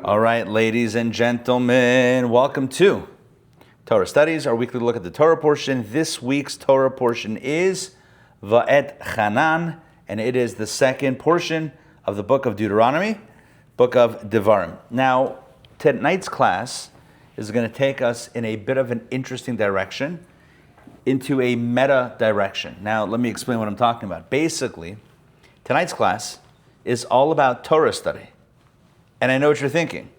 All right, ladies and gentlemen, welcome to Torah Studies, our weekly look at the Torah portion. This week's Torah portion is Va'et Chanan, and it is the second portion of the book of Deuteronomy, book of Devarim. Now, tonight's class is going to take us in a bit of an interesting direction, into a meta direction. Now, let me explain what I'm talking about. Basically, tonight's class is all about Torah study. And I know what you're thinking.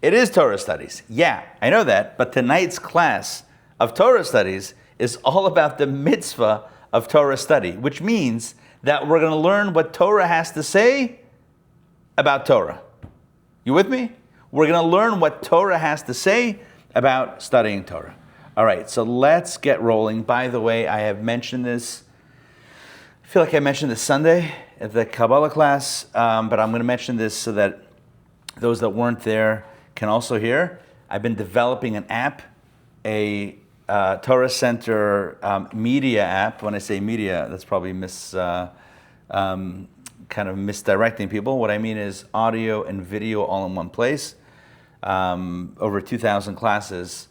It is Torah studies. Yeah, I know that. But tonight's class of Torah studies is all about the mitzvah of Torah study, which means that we're going to learn what Torah has to say about Torah. You with me? We're going to learn what Torah has to say about studying Torah. All right, so let's get rolling. By the way, I have mentioned this. I feel like I mentioned this Sunday at the Kabbalah class, but I'm going to mention this so that those that weren't there can also hear. I've been developing an app, a Torah Center media app. When I say media, that's probably kind of misdirecting people. What I mean is audio and video all in one place. Over 2,000 classes.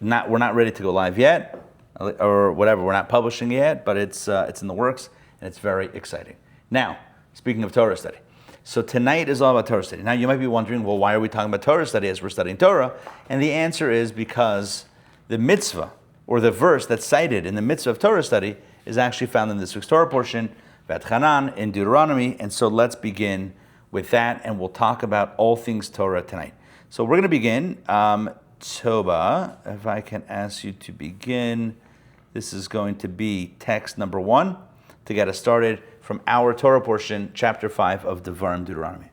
We're not ready to go live yet, or whatever. We're not publishing yet, but it's in the works, and it's very exciting. Now, speaking of Torah study. So tonight is all about Torah study. Now you might be wondering, well, why are we talking about Torah study as we're studying Torah? And the answer is because the mitzvah, or the verse that's cited in the mitzvah of Torah study, is actually found in this week's Torah portion, Va'et Chanan, in Deuteronomy. And so let's begin with that, and we'll talk about all things Torah tonight. So we're going to begin. Toba, if I can ask you to begin, this is going to be text number 1 to get us started from our Torah portion, chapter 5 of Devarim, Deuteronomy.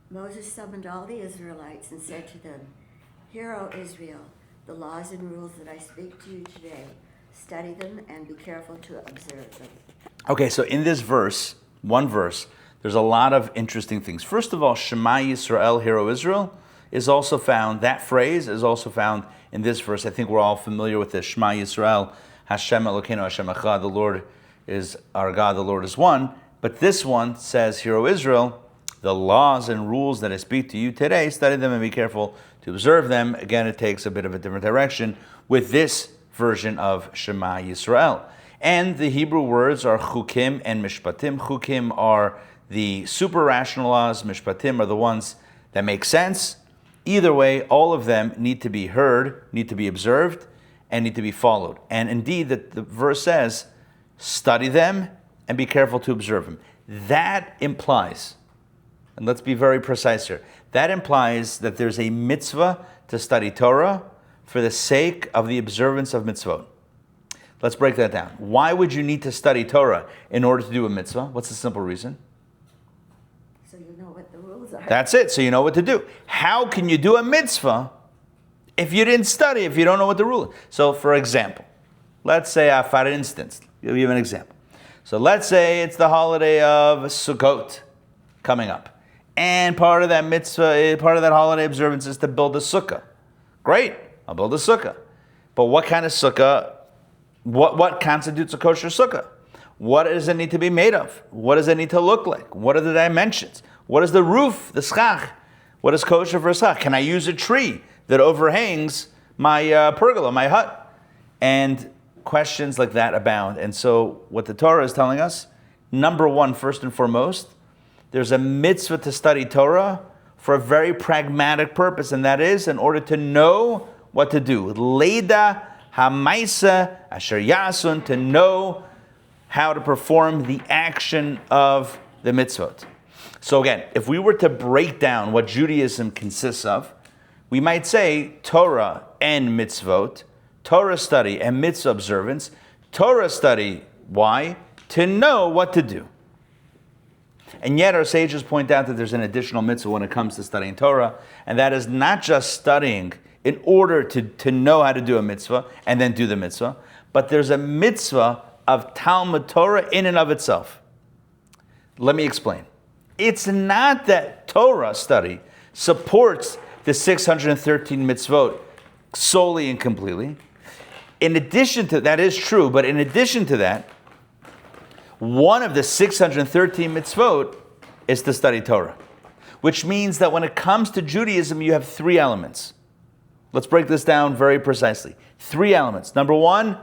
Moses summoned all the Israelites and said to them, "Hear, O Israel, the laws and rules that I speak to you today. Study them and be careful to observe them." Okay, so in this verse, one verse, there's a lot of interesting things. First of all, Shema Yisrael, Hear, O Israel, is also found, that phrase is also found in this verse. I think we're all familiar with this. Shema Yisrael, Hashem Elokeinu, Hashem Echad, the Lord is our God, the Lord is one. But this one says, Hear, O Israel, the laws and rules that I speak to you today, study them and be careful to observe them. Again, it takes a bit of a different direction with this version of Shema Yisrael. And the Hebrew words are chukim and mishpatim. Chukim are the super rational laws. Mishpatim are the ones that make sense. Either way, all of them need to be heard, need to be observed, and need to be followed. And indeed, the verse says, study them and be careful to observe them. That implies, and let's be very precise here, that implies that there's a mitzvah to study Torah for the sake of the observance of mitzvot. Let's break that down. Why would you need to study Torah in order to do a mitzvah? What's the simple reason? So you know what the rules are. That's it, so you know what to do. How can you do a mitzvah if you didn't study, if you don't know what the rule is? So for example, let's say, for instance, I'll give you an example. So let's say it's the holiday of Sukkot coming up. And part of that mitzvah, part of that holiday observance is to build a sukkah. Great, I'll build a sukkah. But what kind of sukkah, what constitutes a kosher sukkah? What does it need to be made of? What does it need to look like? What are the dimensions? What is the roof, the schach? What is kosher for a schach? Can I use a tree that overhangs my pergola, my hut? And questions like that abound. And so what the Torah is telling us, number one, first and foremost, there's a mitzvah to study Torah for a very pragmatic purpose, and that is in order to know what to do. Leida hamaisa asher yasun, to know how to perform the action of the mitzvot. So again, if we were to break down what Judaism consists of, we might say Torah and mitzvot, Torah study and mitzvah observance. Torah study, why? To know what to do. And yet our sages point out that there's an additional mitzvah when it comes to studying Torah, and that is not just studying in order to know how to do a mitzvah and then do the mitzvah, but there's a mitzvah of Talmud Torah in and of itself. Let me explain. It's not that Torah study supports the 613 mitzvot solely and completely. In addition to that, is true, but in addition to that, one of the 613 mitzvot is to study Torah. which means that when it comes to Judaism, you have 3 elements. Let's break this down very precisely. 3 elements. Number 1,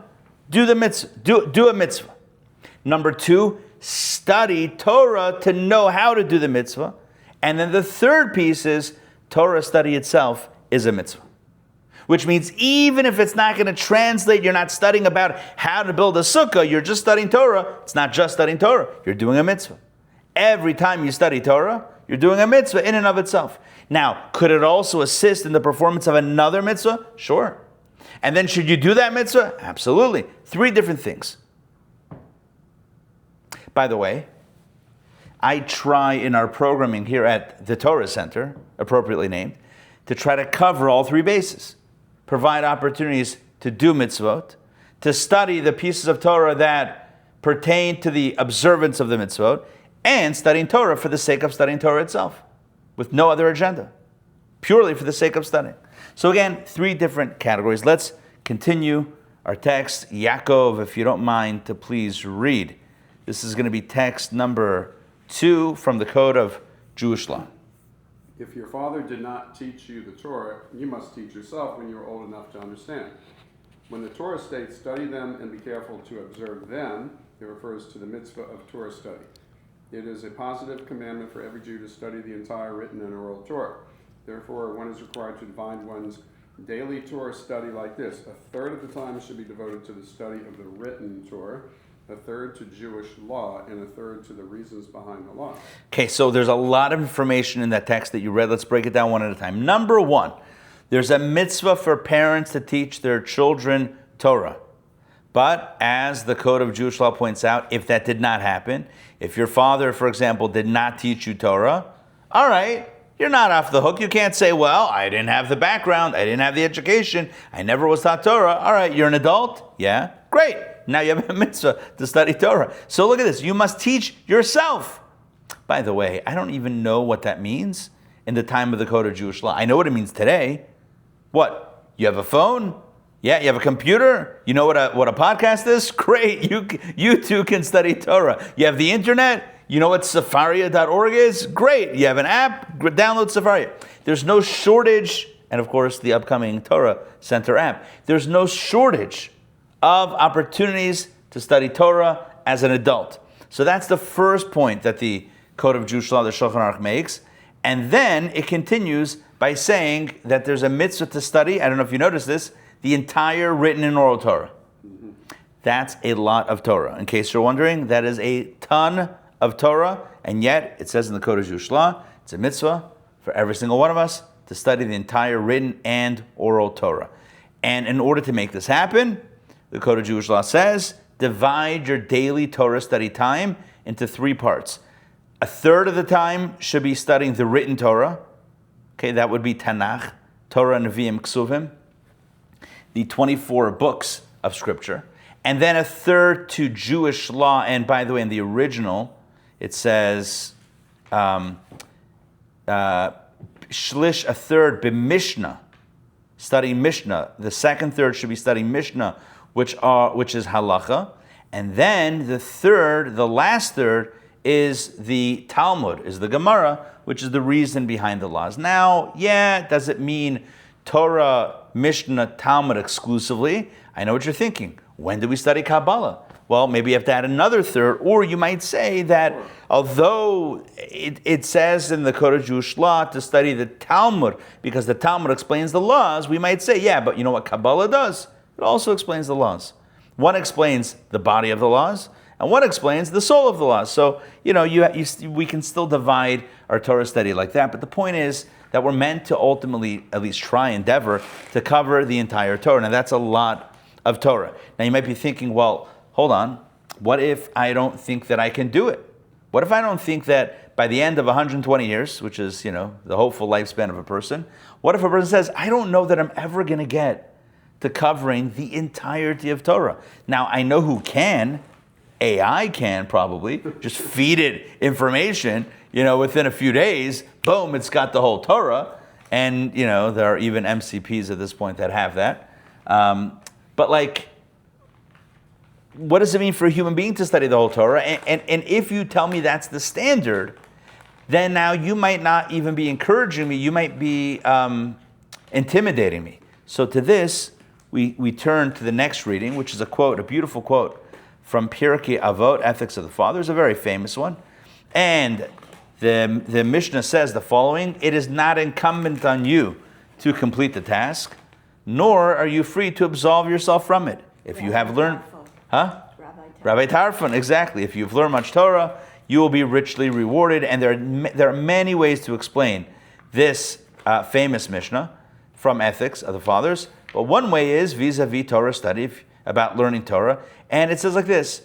do the mitzvah. Do a mitzvah. Number 2, study Torah to know how to do the mitzvah. And then the third piece is Torah study itself is a mitzvah. Which means even if it's not going to translate, you're not studying about how to build a sukkah, you're just studying Torah. It's not just studying Torah, you're doing a mitzvah. Every time you study Torah, you're doing a mitzvah in and of itself. Now, could it also assist in the performance of another mitzvah? Sure. And then should you do that mitzvah? Absolutely. 3 different things. By the way, I try in our programming here at the Torah Center, appropriately named, to try to cover all 3 bases. Provide opportunities to do mitzvot, to study the pieces of Torah that pertain to the observance of the mitzvot, and studying Torah for the sake of studying Torah itself, with no other agenda, purely for the sake of studying. So again, 3 different categories. Let's continue our text. Yaakov, if you don't mind, to please read. This is going to be text number 2 from the Code of Jewish Law. If your father did not teach you the Torah, you must teach yourself when you are old enough to understand. When the Torah states, study them and be careful to observe them, it refers to the mitzvah of Torah study. It is a positive commandment for every Jew to study the entire written and oral Torah. Therefore, one is required to divide one's daily Torah study like this. 1/3 of the time should be devoted to the study of the written Torah, 1/3 to Jewish law, and 1/3 to the reasons behind the law. Okay, so there's a lot of information in that text that you read. Let's break it down one at a time. Number 1, there's a mitzvah for parents to teach their children Torah. But as the Code of Jewish Law points out, if that did not happen, if your father, for example, did not teach you Torah, all right, you're not off the hook. You can't say, well, I didn't have the background, I didn't have the education, I never was taught Torah. All right, you're an adult? Yeah, great. Now you have a mitzvah to study Torah. So look at this. You must teach yourself. By the way, I don't even know what that means in the time of the Code of Jewish Law. I know what it means today. What? You have a phone? Yeah, you have a computer? You know what a podcast is? Great. You too can study Torah. You have the internet? You know what Sefaria.org is? Great. You have an app? Download Sefaria. There's no shortage, and of course the upcoming Torah Center app. There's no shortage of opportunities to study Torah as an adult. So that's the first point that the Code of Jewish Law, the Shulchan Aruch, makes. And then it continues by saying that there's a mitzvah to study, I don't know if you noticed this, the entire written and oral Torah. That's a lot of Torah. In case you're wondering, that is a ton of Torah, and yet it says in the Code of Jewish Law, it's a mitzvah for every single one of us to study the entire written and oral Torah. And in order to make this happen, the Code of Jewish Law says, divide your daily Torah study time into 3 parts. 1/3 of the time should be studying the written Torah. Okay, that would be Tanakh, Torah, Nevi'im, Ksuvim, the 24 books of Scripture. And then 1/3 to Jewish law. And by the way, in the original, it says, Shlish 1/3 b'Mishnah, studying Mishnah. The second third should be studying Mishnah, which is halacha, and then the last third is the Talmud, is the Gemara, which is the reason behind the laws. Now, yeah, does it mean Torah, Mishnah, Talmud exclusively? I know what you're thinking. When do we study Kabbalah? Well, maybe you have to add another third, or you might say that although it says in the Code of Jewish Law to study the Talmud, because the Talmud explains the laws, we might say, yeah, but you know what Kabbalah does? It also explains the laws. One explains the body of the laws, and one explains the soul of the laws. So, we can still divide our Torah study like that, but the point is that we're meant to ultimately at least endeavor to cover the entire Torah. Now, that's a lot of Torah. Now, you might be thinking, well, hold on, what if I don't think that I can do it? What if I don't think that by the end of 120 years, which is, the hopeful lifespan of a person, what if a person says, I don't know that I'm ever going to get to covering the entirety of Torah? Now, I know who can. AI can probably. Just feed it information, within a few days, boom, it's got the whole Torah. And, there are even MCPs at this point that have that. But what does it mean for a human being to study the whole Torah? And if you tell me that's the standard, then now you might not even be encouraging me. You might be intimidating me. So to this, we turn to the next reading, which is a quote, a beautiful quote from Pirkei Avot, Ethics of the Fathers, a very famous one. And the Mishnah says the following: it is not incumbent on you to complete the task, nor are you free to absolve yourself from it. If you have learned, Rabbi Tarfon, exactly. If you've learned much Torah, you will be richly rewarded. And there are many ways to explain this famous Mishnah from Ethics of the Fathers. But one way is vis-a-vis Torah study, about learning Torah. And it says like this: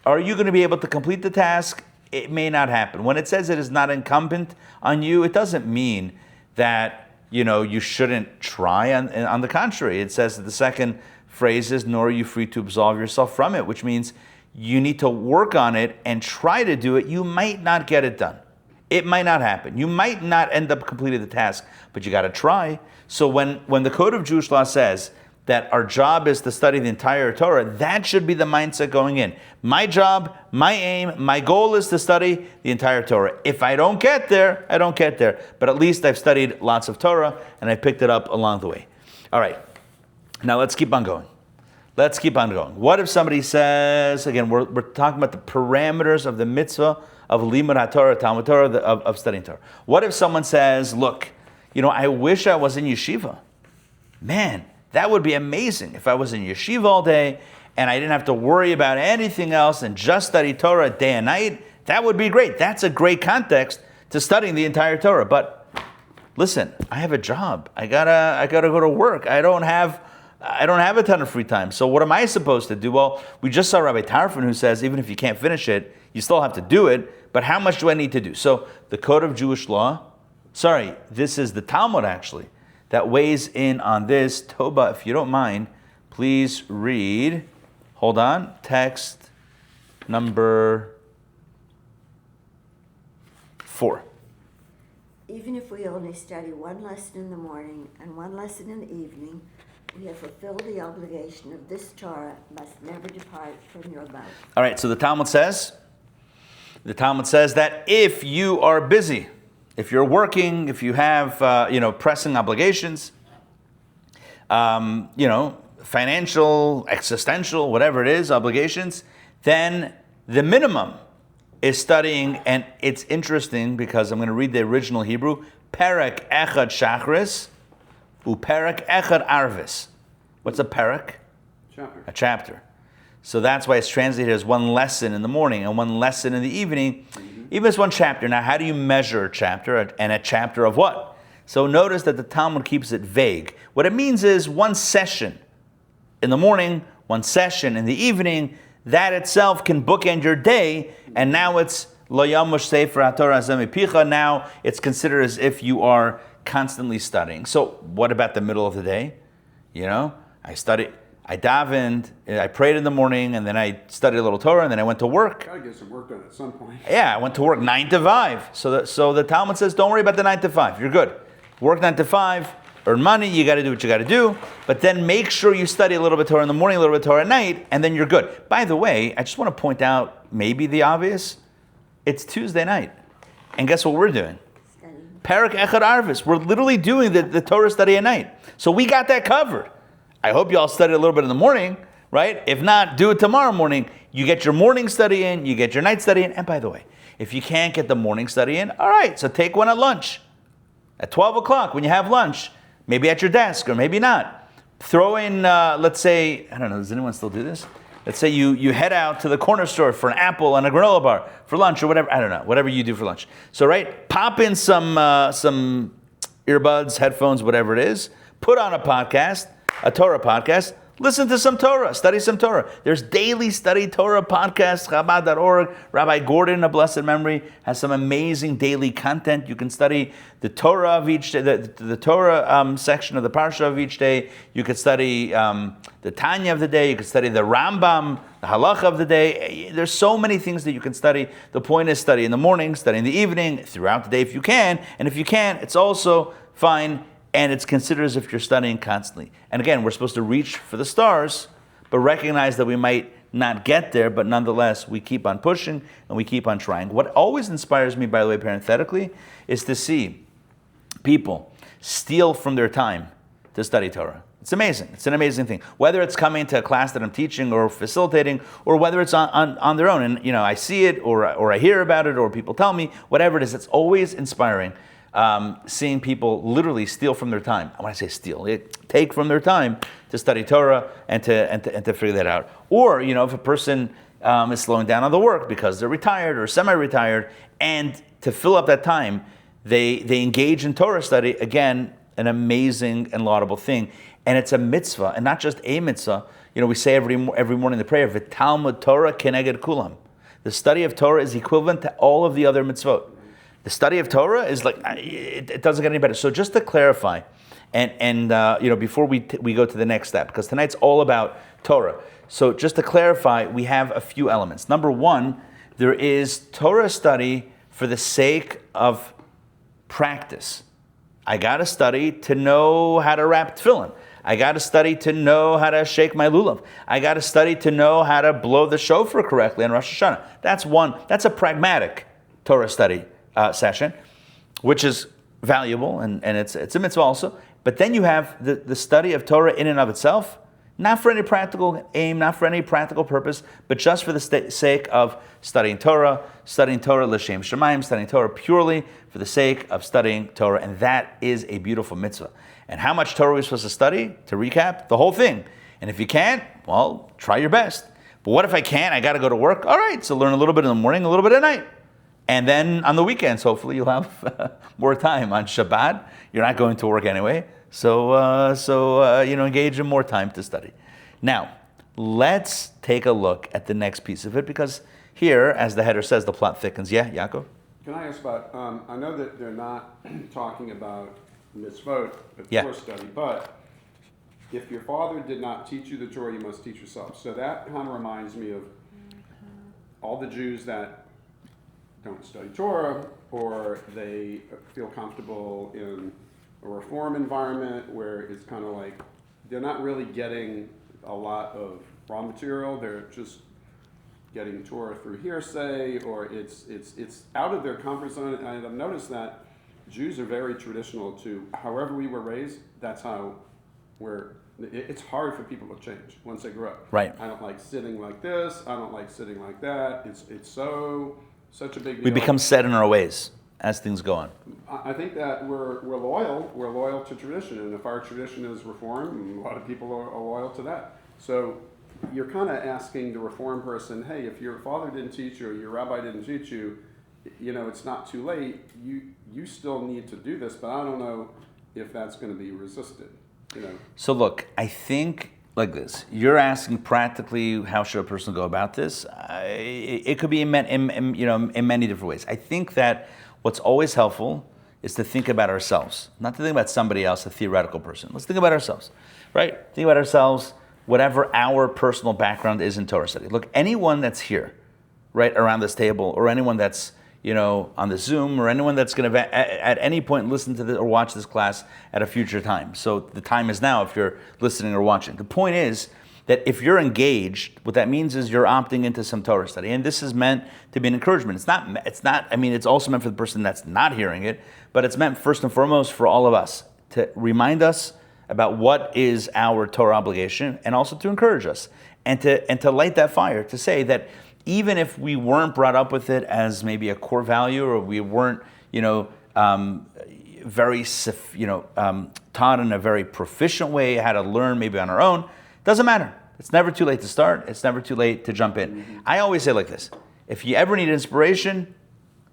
are you going to be able to complete the task? It may not happen. When it says it is not incumbent on you, it doesn't mean that you shouldn't try. On the contrary, it says that the second phrase is, nor are you free to absolve yourself from it, which means you need to work on it and try to do it. You might not get it done. It might not happen. You might not end up completing the task, but you got to try. So when the Code of Jewish Law says that our job is to study the entire Torah, that should be the mindset going in. My job, my aim, my goal is to study the entire Torah. If I don't get there, I don't get there. But at least I've studied lots of Torah and I picked it up along the way. All right, now let's keep on going. Let's keep on going. What if somebody says, again, we're talking about the parameters of the mitzvah of Limud HaTorah, Talmud Torah, of studying Torah. What if someone says, look, I wish I was in yeshiva. Man, that would be amazing if I was in yeshiva all day and I didn't have to worry about anything else and just study Torah day and night. That would be great. That's a great context to studying the entire Torah. But listen, I have a job. I gotta go to work. I don't have a ton of free time. So what am I supposed to do? Well, we just saw Rabbi Tarfon, who says even if you can't finish it, you still have to do it. But how much do I need to do? So the Code of Jewish Law, this is the Talmud actually, that weighs in on this. Toba, if you don't mind, please read, hold on, text number 4. Even if we only study one lesson in the morning and one lesson in the evening, we have fulfilled the obligation of this Torah, must never depart from your mouth. All right, so the Talmud says that if you are busy, if you're working, if you have pressing obligations, financial, existential, whatever it is, obligations, then the minimum is studying. And it's interesting because I'm going to read the original Hebrew: Perek Echad Shachris, Uperek Echad Arvis. What's a perek? Chapter. A chapter. So that's why it's translated as one lesson in the morning and one lesson in the evening. Even as one chapter. Now, how do you measure a chapter? And a chapter of what? So notice that the Talmud keeps it vague. What it means is one session in the morning, one session in the evening. That itself can bookend your day. And now it's Lo Yamush Sefer HaTorah Hazeh Mipicha. Now it's considered as if you are constantly studying. So what about the middle of the day? I davened, I prayed in the morning, and then I studied a little Torah, and then I went to work. Gotta get some work done at some point. Yeah, I went to work 9 to 5. So the Talmud says, don't worry about the 9 to 5. You're good. Work 9 to 5, earn money, you got to do what you got to do, but then make sure you study a little bit Torah in the morning, a little bit Torah at night, and then you're good. By the way, I just want to point out maybe the obvious. It's Tuesday night, and guess what we're doing? Perek Echad Arvis. We're literally doing the Torah study at night. So we got that covered. I hope you all study a little bit in the morning, right? If not, do it tomorrow morning. You get your morning study in, you get your night study in. And by the way, if you can't get the morning study in, all right, so take one at lunch. At 12 o'clock when you have lunch, maybe at your desk or maybe not. Throw in, let's say, I don't know, does anyone still do this? Let's say you head out to the corner store for an apple and a granola bar for lunch or whatever. I don't know, whatever you do for lunch. So, right, pop in some earbuds, headphones, whatever it is. Put on a podcast, a Torah podcast. Listen to some Torah, study some Torah. There's daily study Torah podcasts, Chabad.org. Rabbi Gordon, of blessed memory, has some amazing daily content. You can study the Torah of each day, the Torah section of the Parashat of each day. You could study the Tanya of the day. You could study the Rambam, the Halacha of the day. There's so many things that you can study. The point is study in the morning, study in the evening, throughout the day if you can. And if you can't, it's also fine. And it's considered as if you're studying constantly. And again, we're supposed to reach for the stars, but recognize that we might not get there, but nonetheless, we keep on pushing and we keep on trying. What always inspires me, by the way, parenthetically, is to see people steal from their time to study Torah. It's amazing. It's an amazing thing. Whether it's coming to a class that I'm teaching or facilitating, or whether it's on their own. And, I see it or I hear about it or people tell me, whatever it is, it's always inspiring. Seeing people literally steal from their time. When I say steal, take from their time to study Torah and to figure that out. Or, if a person is slowing down on the work because they're retired or semi-retired, and to fill up that time, they engage in Torah study. Again, an amazing and laudable thing. And it's a mitzvah, and not just a mitzvah. We say every morning the prayer, V'talmud Torah keneged kulam. The study of Torah is equivalent to all of the other mitzvot. The study of Torah is like, it doesn't get any better. So just to clarify, and before we go to the next step, because tonight's all about Torah. So just to clarify, we have a few elements. Number one, there is Torah study for the sake of practice. I got to study to know how to wrap tefillin. I got to study to know how to shake my lulav. I got to study to know how to blow the shofar correctly on Rosh Hashanah. That's one. That's a pragmatic Torah study session, which is valuable, and it's a mitzvah also. But then you have the study of Torah in and of itself, not for any practical aim, not for any practical purpose, but just for the sake of studying Torah l'shem shamayim, studying Torah purely for the sake of studying Torah, and that is a beautiful mitzvah. And how much Torah are we supposed to study? To recap, the whole thing. And if you can't, well, try your best. But what if I can't? I got to go to work. All right, so learn a little bit in the morning, a little bit at night. And then on the weekends, hopefully you'll have more time. On Shabbat, you're not going to work anyway. So engage in more time to study. Now, let's take a look at the next piece of it, because here, as the header says, the plot thickens. Yeah, Yaakov? Can I ask about, I know that they're not talking about mitzvot, but Yeah. Torah study, but if your father did not teach you the Torah, you must teach yourself. So that kind of reminds me of all the Jews that don't study Torah, or they feel comfortable in a reform environment where it's kind of like they're not really getting a lot of raw material. They're just getting Torah through hearsay, or it's out of their comfort zone. And I've noticed that Jews are very traditional to however we were raised. That's how it's hard for people to change once they grow up. Right. I don't like sitting like this. I don't like sitting like that. It's such a big deal. We become set in our ways as things go on. I think that we're loyal. We're loyal to tradition, and if our tradition is reform, a lot of people are loyal to that. So you're kind of asking the reform person, hey, if your father didn't teach you or your rabbi didn't teach you, it's not too late. You still need to do this, but I don't know if that's going to be resisted. So look, I think like this. You're asking practically how should a person go about this. It could be in many different ways. I think that what's always helpful is to think about ourselves, not to think about somebody else, a theoretical person. Let's think about ourselves, right? Think about ourselves, whatever our personal background is in Torah study. Look, anyone that's here, right, around this table, or anyone that's on the Zoom, or anyone that's going to at any point listen to this or watch this class at a future time. So the time is now if you're listening or watching. The point is that if you're engaged, what that means is you're opting into some Torah study. And this is meant to be an encouragement. It's also meant for the person that's not hearing it, but it's meant first and foremost for all of us to remind us about what is our Torah obligation, and also to encourage us and to light that fire, to say that even if we weren't brought up with it as maybe a core value, or we weren't, very, taught in a very proficient way how to learn maybe on our own, doesn't matter. It's never too late to start. It's never too late to jump in. Mm-hmm. I always say like this: if you ever need inspiration,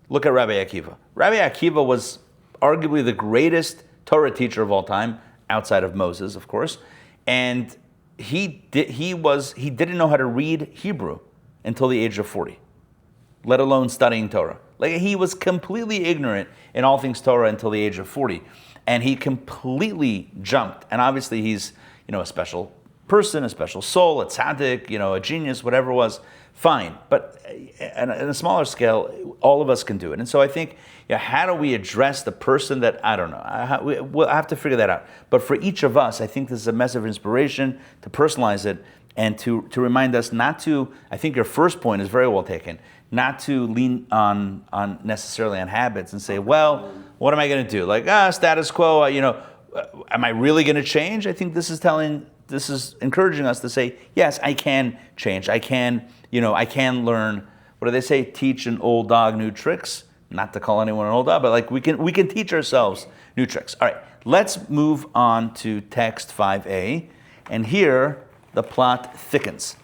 look at Rabbi Akiva. Rabbi Akiva was arguably the greatest Torah teacher of all time, outside of Moses, of course, and he didn't know how to read Hebrew until the age of 40, let alone studying Torah. Like, he was completely ignorant in all things Torah until the age of 40, and he completely jumped. And obviously he's, a special person, a special soul, a tzaddik, a genius, whatever it was, fine. But on a smaller scale, all of us can do it. And so I think, how do we address the person that, I don't know, we'll have to figure that out. But for each of us, I think this is a message of inspiration to personalize it and to remind us not to, I think your first point is very well taken, not to lean on necessarily on habits and say, well, what am I going to do? Like, status quo, am I really going to change? I think this is encouraging us to say, yes, I can change. I can learn. What do they say? Teach an old dog new tricks. Not to call anyone an old dog, but like we can teach ourselves new tricks. All right, let's move on to text 5a, and here the plot thickens.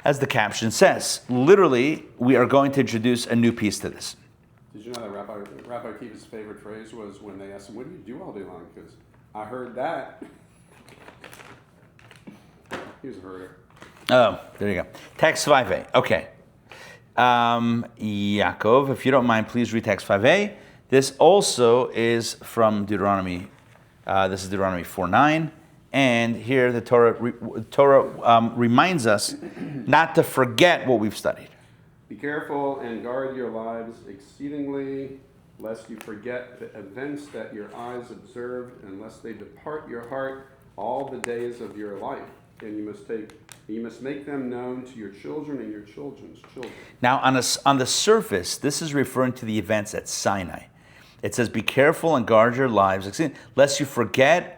As the caption says, literally, we are going to introduce a new piece to this. Did you know that Rabbi Akiva's favorite phrase was when they asked him, what do you do all day long? Because I heard that. He was a herder. Oh, there you go. Text 5a. Okay. Yaakov, if you don't mind, please read text 5a. This also is from Deuteronomy. This is Deuteronomy 4:9. And here the Torah reminds us not to forget what we've studied. Be careful and guard your lives exceedingly, lest you forget the events that your eyes observed, and lest they depart your heart all the days of your life. And you must make them known to your children and your children's children. Now, on the surface, this is referring to the events at Sinai. It says, be careful and guard your lives, lest you forget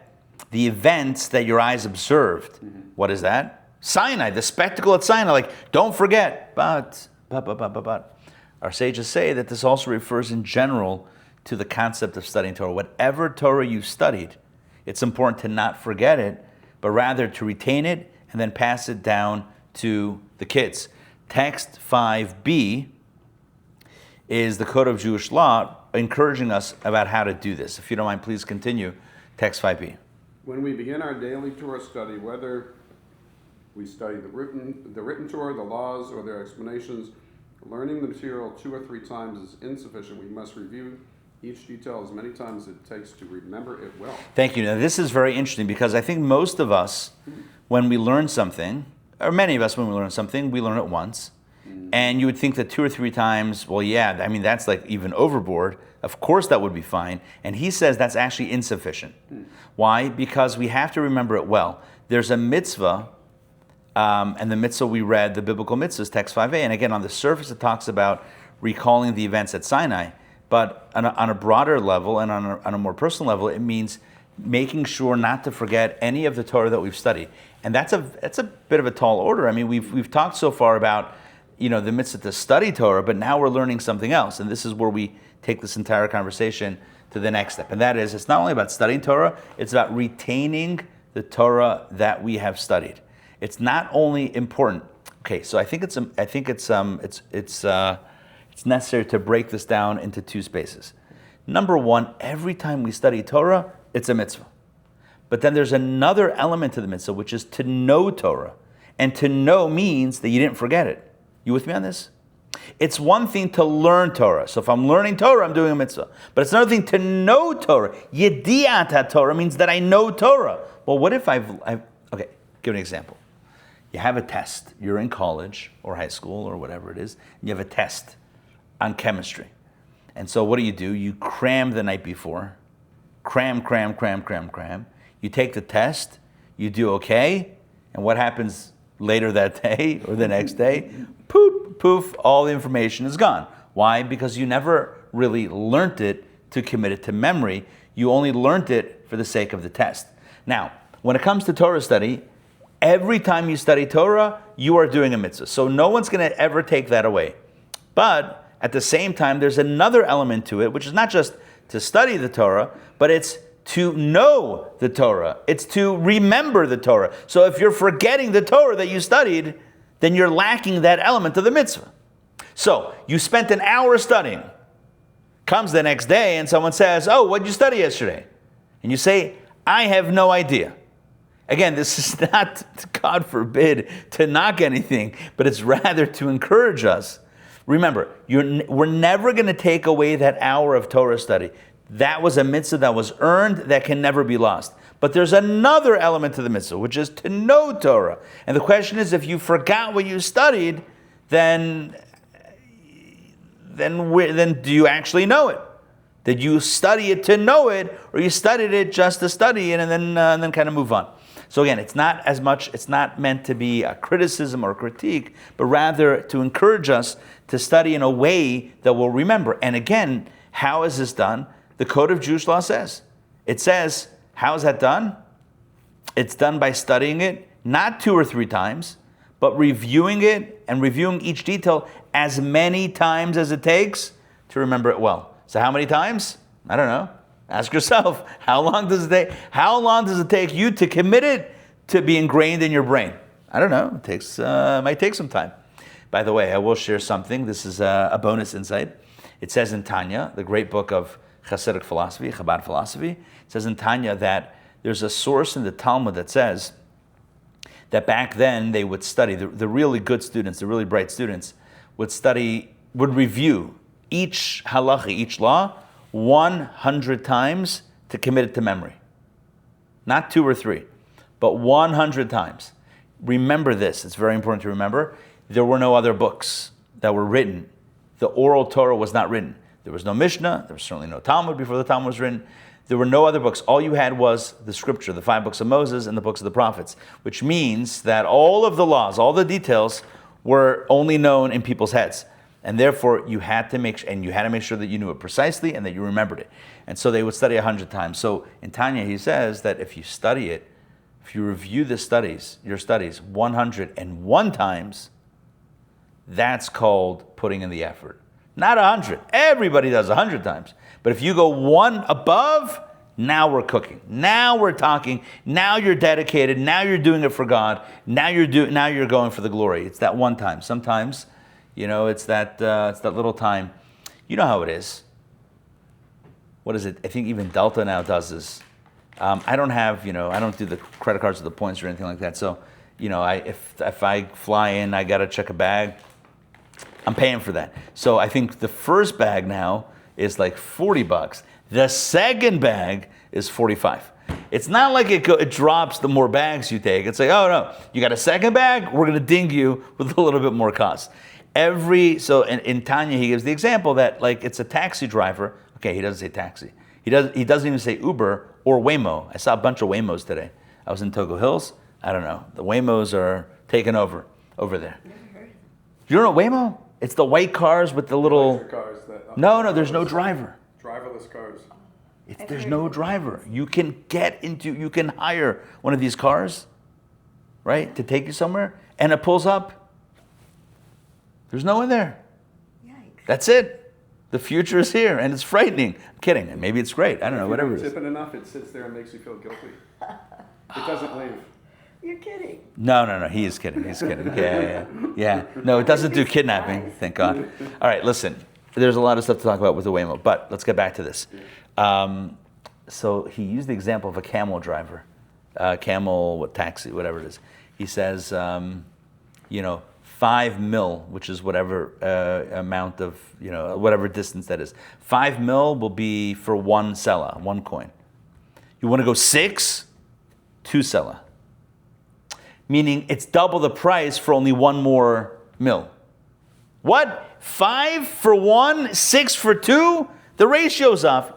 the events that your eyes observed. Mm-hmm. What is that? Sinai, the spectacle at Sinai. Like, don't forget. But. Our sages say that this also refers in general to the concept of studying Torah. Whatever Torah you studied, it's important to not forget it, but rather to retain it and then pass it down to the kids. Text 5b is the Code of Jewish Law encouraging us about how to do this. If you don't mind, please continue. Text 5b. When we begin our daily Torah study, whether we study the written Torah, the laws, or their explanations, learning the material 2 or 3 times is insufficient. We must review each detail as many times as it takes to remember it well. Thank you. Now, this is very interesting because I think most of us, when we learn something, or many of us when we learn something, we learn it once. And you would think that 2 or 3 times, well, yeah, I mean, that's like even overboard. Of course, that would be fine. And he says that's actually insufficient. Why? Because we have to remember it well. There's a mitzvah, and the mitzvah we read, the biblical mitzvah is text 5a. And again, on the surface, it talks about recalling the events at Sinai. But on a broader level and on a more personal level, it means making sure not to forget any of the Torah that we've studied. And that's a bit of a tall order. I mean, we've talked so far about the mitzvah to study Torah, but now we're learning something else. And this is where we take this entire conversation to the next step. And that is, it's not only about studying Torah, it's about retaining the Torah that we have studied. It's not only important. Okay, so I think it's necessary to break this down into 2 spaces. Number 1, every time we study Torah, it's a mitzvah. But then there's another element to the mitzvah, which is to know Torah. And to know means that you didn't forget it. You with me on this? It's one thing to learn Torah. So if I'm learning Torah, I'm doing a mitzvah. But it's another thing to know Torah. Yediat Torah means that I know Torah. Well, what if okay, give an example. You have a test. You're in college or high school or whatever it is, and you have a test on chemistry. And so what do? You cram the night before. Cram. You take the test, you do okay, and what happens later that day or the next day? Poof, all the information is gone. Why? Because you never really learned it to commit it to memory. You only learned it for the sake of the test. Now, when it comes to Torah study, every time you study Torah, you are doing a mitzvah. So no one's going to ever take that away. But at the same time, there's another element to it, which is not just to study the Torah, but it's to know the Torah. It's to remember the Torah. So if you're forgetting the Torah that you studied, then you're lacking that element of the mitzvah. So you spent an hour studying. Comes the next day and someone says, oh, what did you study yesterday? And you say, I have no idea. Again, this is not, God forbid, to knock anything, but it's rather to encourage us. Remember, we're never going to take away that hour of Torah study. That was a mitzvah that was earned, that can never be lost. But there's another element to the mitzvah, which is to know Torah. And the question is, if you forgot what you studied, then do you actually know it? Did you study it to know it, or you studied it just to study it and then kind of move on? So again, it's not meant to be a criticism or critique, but rather to encourage us to study in a way that we'll remember. And again, how is this done? The Code of Jewish Law says. It says, how is that done? It's done by studying it, not 2 or 3 times, but reviewing it and reviewing each detail as many times as it takes to remember it well. So how many times? I don't know. Ask yourself, how long does it take you to commit it to be ingrained in your brain? I don't know. It might take some time. By the way, I will share something. This is a bonus insight. It says in Tanya, the great book of Hasidic philosophy, Chabad philosophy, it says in Tanya that there's a source in the Talmud that says that back then they would study, the really good students, the really bright students, would review each halacha, each law, 100 times to commit it to memory. Not 2 or 3, but 100 times. Remember this, it's very important to remember. There were no other books that were written. The oral Torah was not written. There was no Mishnah, there was certainly no Talmud before the Talmud was written. There were no other books. All you had was the scripture, the 5 books of Moses and the books of the prophets, which means that all of the laws, all the details were only known in people's heads. And therefore, you had to make sure that you knew it precisely and that you remembered it. And so they would study 100 times. So in Tanya, he says that if you study it, if you review your studies 101 times, that's called putting in the effort. Not 100. Everybody does 100 times. But if you go one above, now we're cooking. Now we're talking. Now you're dedicated. Now you're doing it for God. Now you're going for the glory. It's that one time. Sometimes, it's that little time. You know how it is. What is it? I think even Delta now does this. I don't do the credit cards or the points or anything like that. So, if I fly in, I got to check a bag. I'm paying for that. So I think the first bag now is like $40. The second bag is 45. It's not like it drops the more bags you take. It's like, oh no, you got a second bag? We're going to ding you with a little bit more cost. In Tanya, he gives the example that like it's a taxi driver. Okay, he doesn't say taxi. He doesn't even say Uber or Waymo. I saw a bunch of Waymos today. I was in Togo Hills. I don't know. The Waymos are taking over there. Never heard of them. You don't know Waymo? It's the white cars with the little... Electric cars that, No, there's no driver. Driverless cars. There's no driver. You can hire one of these cars, right, to take you somewhere, and it pulls up. There's no one there. Yikes. That's it. The future is here, and it's frightening. I'm kidding. And maybe it's great. I don't know, whatever it If is. you tip it enough, it sits there and makes you feel guilty. It doesn't leave. You're kidding. No. He is kidding. He's kidding. Yeah. No, it doesn't do kidnapping. Thank God. All right, listen. There's a lot of stuff to talk about with the Waymo, but let's get back to this. So he used the example of a camel driver, taxi, whatever it is. He says, 5 mil, which is whatever amount of, whatever distance that is. 5 mil will be for 1 sela, 1 coin. You want to go 6? 2 sela. Meaning it's double the price for only 1 more mil. What? 5 for 1, 6 for 2? The ratio's off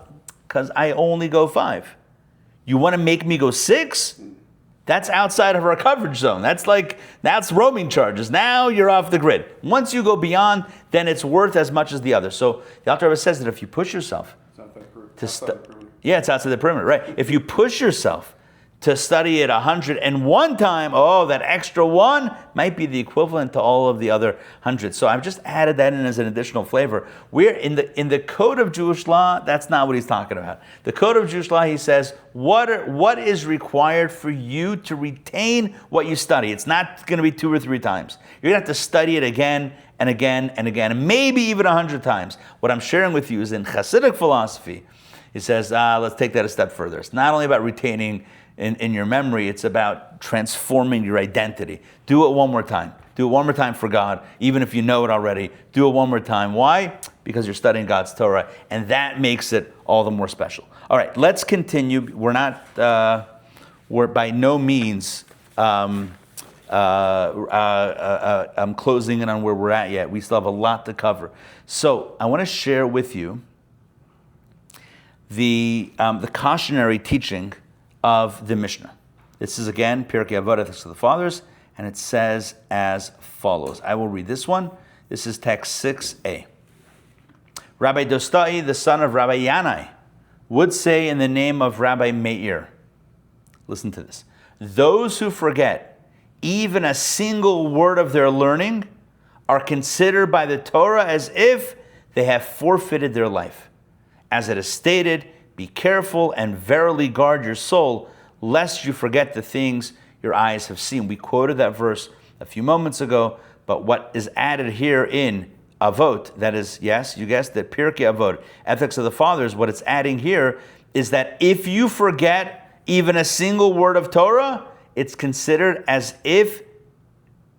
because I only go 5. You want to make me go 6? That's outside of our coverage zone. That's roaming charges. Now you're off the grid. Once you go beyond, then it's worth as much as the other. So the Alter Rebbe says that if you push yourself It's outside the perimeter, right? If you push yourself to study it 101 times, that extra 1 might be the equivalent to all of the other 100. So I've just added that in as an additional flavor. We're in the Code of Jewish Law, that's not what he's talking about. The Code of Jewish Law, he says, what is required for you to retain what you study? It's not going to be 2 or 3 times. You're going to have to study it again and again and again, and maybe even 100 times. What I'm sharing with you is in Hasidic philosophy. He says, let's take that a step further. It's not only about retaining in your memory, it's about transforming your identity. Do it one more time. Do it one more time for God, even if you know it already. Do it one more time. Why? Because you're studying God's Torah, and that makes it all the more special. All right, let's continue. We're by no means I'm closing in on where we're at yet. We still have a lot to cover. So I want to share with you the cautionary teaching of the Mishnah. This is again Pirkei Avot, Ethics of the Fathers, and it says as follows. I will read this one. This is text 6a. Rabbi Dostai, the son of Rabbi Yanai, would say in the name of Rabbi Meir, listen to this, those who forget even a single word of their learning are considered by the Torah as if they have forfeited their life. As it is stated, be careful and verily guard your soul, lest you forget the things your eyes have seen. We quoted that verse a few moments ago, but what is added here in Avot, that is, yes, you guessed it, Pirkei Avot, Ethics of the Fathers, what it's adding here is that if you forget even a single word of Torah, it's considered as if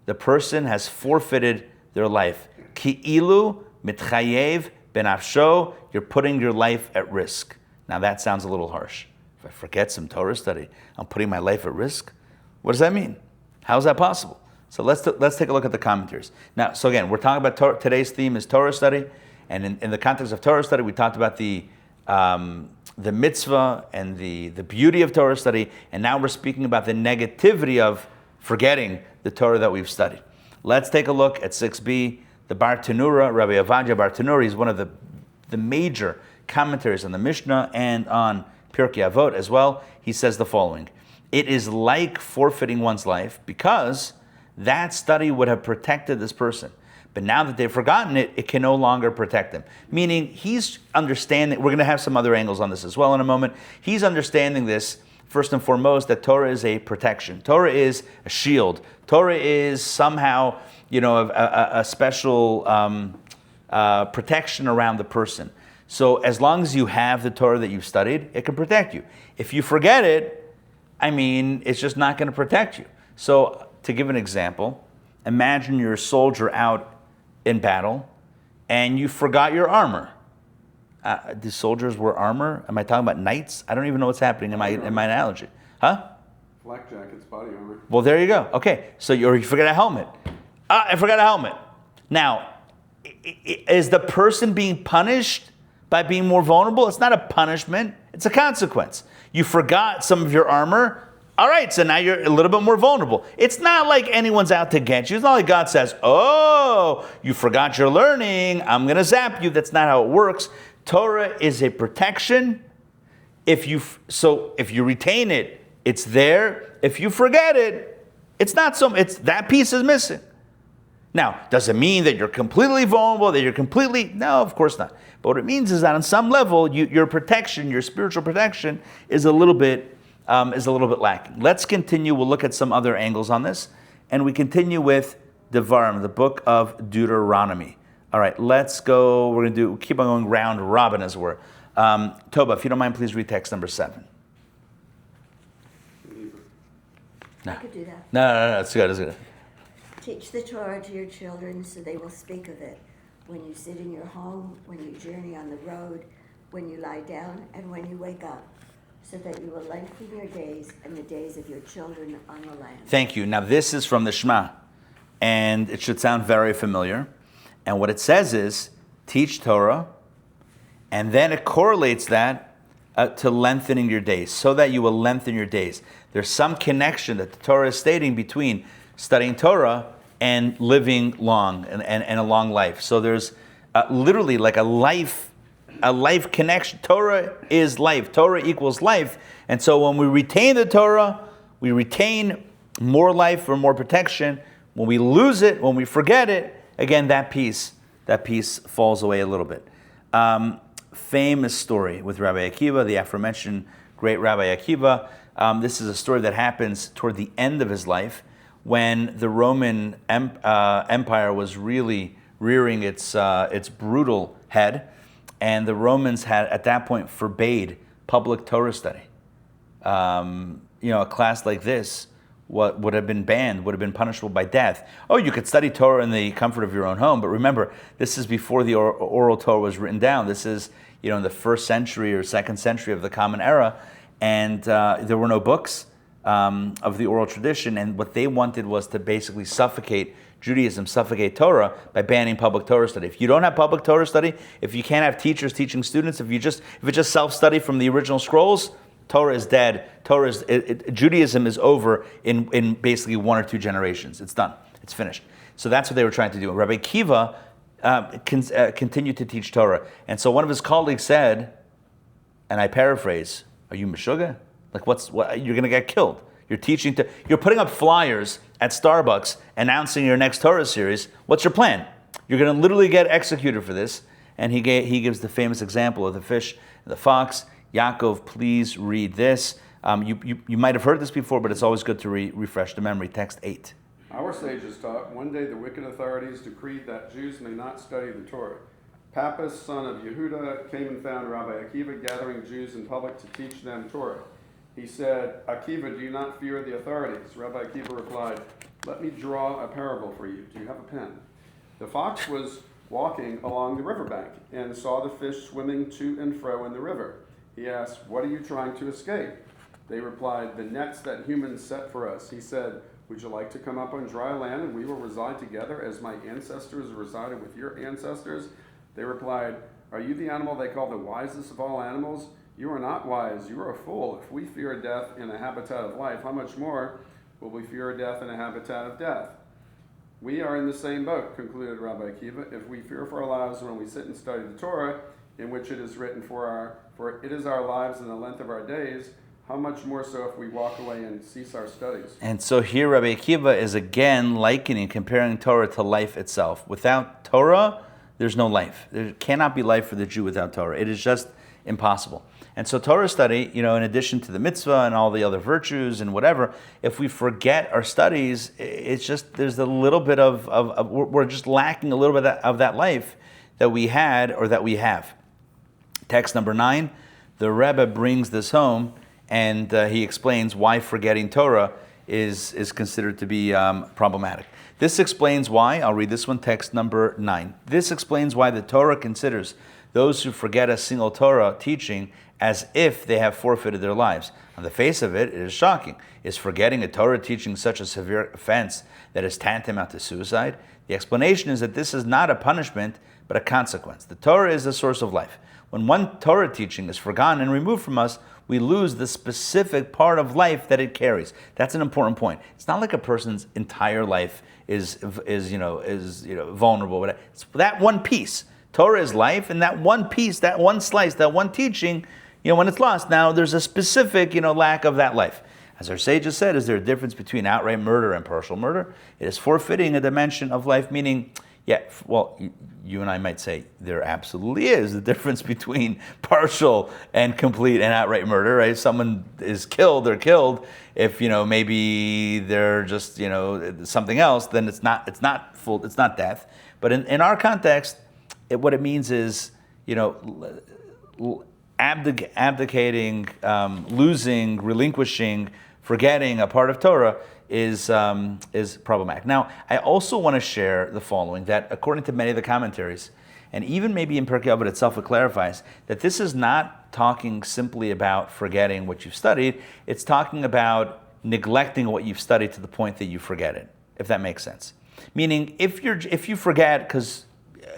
the person has forfeited their life. Ki'ilu mitchayev benafsho, you're putting your life at risk. Now that sounds a little harsh. If I forget some Torah study, I'm putting my life at risk? What does that mean? How is that possible? So let's take a look at the commentaries. Now, so again, we're talking about today's theme is Torah study, and in the context of Torah study, we talked about the mitzvah and the beauty of Torah study, and now we're speaking about the negativity of forgetting the Torah that we've studied. Let's take a look at 6b. The Bar Tanura, Rabbi Avadia Bar Tanura, is one of the major commentaries on the Mishnah and on Pirkei Avot as well. He says the following: it is like forfeiting one's life because that study would have protected this person. But now that they've forgotten it, it can no longer protect them. Meaning he's understanding, we're going to have some other angles on this as well in a moment. He's understanding this, first and foremost, that Torah is a protection. Torah is a shield. Torah is somehow, a special protection around the person. So as long as you have the Torah that you've studied, it can protect you. If you forget it, it's just not going to protect you. So to give an example, imagine you're a soldier out in battle and you forgot your armor. Do soldiers wear armor? Am I talking about knights? I don't even know what's happening in my analogy. Huh? Flak jackets, body armor. Well, there you go. Okay, so you forgot a helmet. I forgot a helmet. Now, is the person being punished by being more vulnerable? It's not a punishment. It's a consequence. You forgot some of your armor. All right, so now you're a little bit more vulnerable. It's not like anyone's out to get you. It's not like God says, oh, you forgot your learning, I'm going to zap you. That's not how it works. Torah is a protection. If you retain it, it's there. If you forget it, it's that piece is missing. Now, does it mean that you're completely vulnerable, no, of course not. But what it means is that on some level, your protection, your spiritual protection is a little bit lacking. Let's continue. We'll look at some other angles on this. And we continue with Devarim, the book of Deuteronomy. All right, let's go. We're going to keep on going round robin, as it were. Toba, if you don't mind, please read text number 7. I could do that. No, it's good. Teach the Torah to your children so they will speak of it when you sit in your home, when you journey on the road, when you lie down, and when you wake up, so that you will lengthen your days and the days of your children on the land. Thank you. Now this is from the Shema, and it should sound very familiar. And what it says is, teach Torah, and then it correlates that to lengthening your days, so that you will lengthen your days. There's some connection that the Torah is stating between studying Torah and living long and a long life. So there's literally like a life connection. Torah is life. Torah equals life. And so when we retain the Torah, we retain more life or more protection. When we lose it, when we forget it, again, that piece falls away a little bit. Famous story with Rabbi Akiva, the aforementioned great Rabbi Akiva. This is a story that happens toward the end of his life when the Roman Empire was really rearing its brutal head. And the Romans had, at that point, forbade public Torah study. A class like this would have been banned, would have been punishable by death. Oh, you could study Torah in the comfort of your own home, but remember, this is before the oral Torah was written down. This is, in the 1st century or 2nd century of the Common Era, and there were no books of the oral tradition, and what they wanted was to basically suffocate Judaism, suffocate Torah by banning public Torah study. If you don't have public Torah study, if you can't have teachers teaching students, if it's just self-study from the original scrolls, Torah is dead. Judaism is over in basically 1 or 2 generations. It's done. It's finished. So that's what they were trying to do. And Rabbi Akiva continued to teach Torah. And so one of his colleagues said, and I paraphrase, "Are you Meshuggah? Like you're going to get killed. You're putting up flyers at Starbucks announcing your next Torah series. What's your plan? You're going to literally get executed for this." And he gives the famous example of the fish and the fox. Yaakov, please read this. You might have heard this before, but it's always good to refresh the memory. Text 8. Our sages taught, one day the wicked authorities decreed that Jews may not study the Torah. Pappus, son of Yehuda, came and found Rabbi Akiva gathering Jews in public to teach them Torah. He said, "Akiva, do you not fear the authorities?" Rabbi Akiva replied, "Let me draw a parable for you. Do you have a pen?" The fox was walking along the riverbank and saw the fish swimming to and fro in the river. He asked, "What are you trying to escape?" They replied, "The nets that humans set for us." He said, "Would you like to come up on dry land and we will reside together as my ancestors resided with your ancestors?" They replied, "Are you the animal they call the wisest of all animals? You are not wise, you are a fool. If we fear death in a habitat of life, how much more will we fear death in a habitat of death?" "We are in the same boat," concluded Rabbi Akiva. "If we fear for our lives when we sit and study the Torah, in which it is written, for it is our lives and the length of our days, how much more so if we walk away and cease our studies?" And so here Rabbi Akiva is again comparing Torah to life itself. Without Torah, there's no life. There cannot be life for the Jew without Torah. It is just impossible. And so Torah study, in addition to the mitzvah and all the other virtues and whatever, if we forget our studies, it's just, there's a little bit we're just lacking a little bit of that life that we had or that we have. Text number 9, the Rebbe brings this home and he explains why forgetting Torah is considered to be problematic. This explains why, I'll read this one, text number 9. This explains why the Torah considers those who forget a single Torah teaching as if they have forfeited their lives. On the face of it, it is shocking. Is forgetting a Torah teaching such a severe offense that is tantamount to suicide? The explanation is that this is not a punishment, but a consequence. The Torah is the source of life. When one Torah teaching is forgotten and removed from us, we lose the specific part of life that it carries. That's an important point. It's not like a person's entire life is vulnerable. It's that one piece. Torah is life, and that one piece, that one slice, that one teaching, when it's lost, now there's a specific, lack of that life. As our sages said, is there a difference between outright murder and partial murder? It is forfeiting a dimension of life, meaning, you and I might say there absolutely is a difference between partial and complete and outright murder, right? If someone is killed, they're killed. If, maybe they're just, something else, then it's not death. But in our context, what it means is, abdicating, losing, relinquishing, forgetting a part of Torah is problematic. Now, I also want to share the following, that according to many of the commentaries, and even maybe in Pirkei Avot itself, it clarifies that this is not talking simply about forgetting what you've studied. It's talking about neglecting what you've studied to the point that you forget it, if that makes sense. Meaning, if you forget because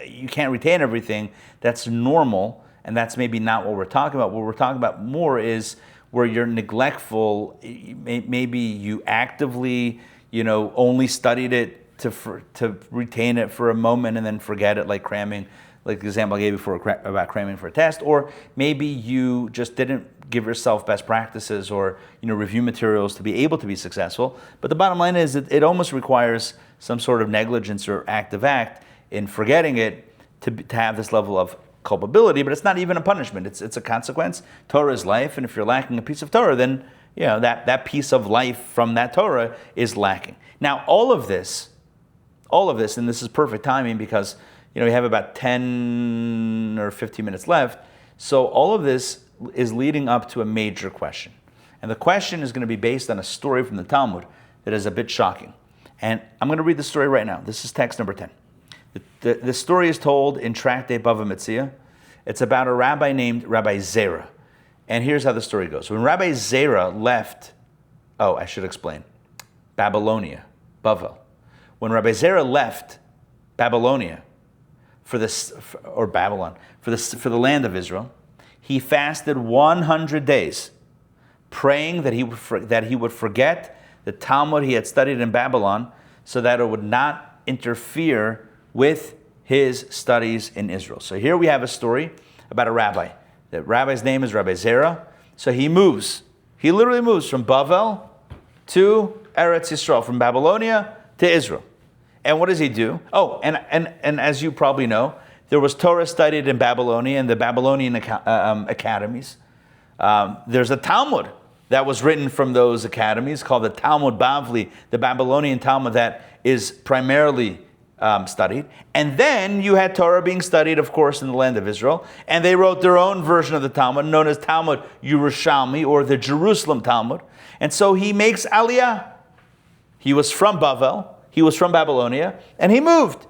you can't retain everything, that's normal, and that's maybe not what we're talking about. What we're talking about more is where you're neglectful. Maybe you actively, only studied it to retain it for a moment and then forget it, like cramming, like the example I gave before about cramming for a test. Or maybe you just didn't give yourself best practices or review materials to be able to be successful. But the bottom line is that it almost requires some sort of negligence or active act in forgetting it to have this level of culpability, but it's not even a punishment. It's a consequence. Torah is life, and if you're lacking a piece of Torah, then that piece of life from that Torah is lacking. Now, all of this, and this is perfect timing because we have about 10 or 15 minutes left. So all of this is leading up to a major question, and the question is going to be based on a story from the Talmud that is a bit shocking. And I'm going to read the story right now. This is text number 10. The story is told in Tractate Bava Metzia. It's about a rabbi named Rabbi Zera. And here's how the story goes. When Rabbi Zera left, I should explain, Babylonia, Bavel. When Rabbi Zera left Babylonia for the land of Israel, he fasted 100 days praying that he would forget the Talmud he had studied in Babylon so that it would not interfere with his studies in Israel. So here we have a story about a rabbi. The rabbi's name is Rabbi Zera. So he moves. He literally moves from Bavel to Eretz Yisrael, from Babylonia to Israel. And what does he do? Oh, and as you probably know, there was Torah studied in Babylonia and the Babylonian academies. There's a Talmud that was written from those academies called the Talmud Bavli, the Babylonian Talmud that is primarily studied. And then you had Torah being studied, of course, in the land of Israel. And they wrote their own version of the Talmud, known as Talmud Yerushalmi, or the Jerusalem Talmud. And so he makes Aliyah. He was from Bavel, he was from Babylonia, and he moved